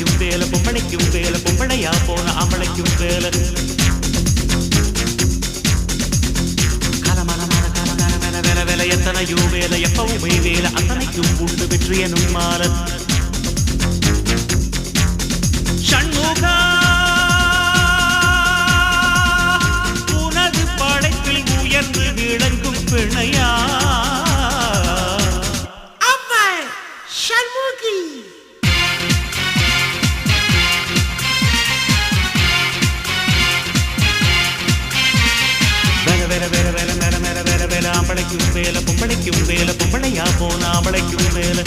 ஆம்பளைக்கும் வேலை பொம்பளைக்கும் வேலை பொம்பளையா போன ஆம்பளைக்கும் வேலை கலமரமான கலமர மேல வேலை வேலை எத்தனையோ வேலை எப்பவுமே வேலை அத்தனைக்கும் உண்டு வெற்றி எனும் மாலை சண்முகா உனது படைப்பில் உயர்ந்து விளங்கும் பிணையா ஆம்பளைக்கும் வேலை பொம்பளைக்கும் வேலை பொம்பளையா போன ஆம்பளைக்கும் வேலை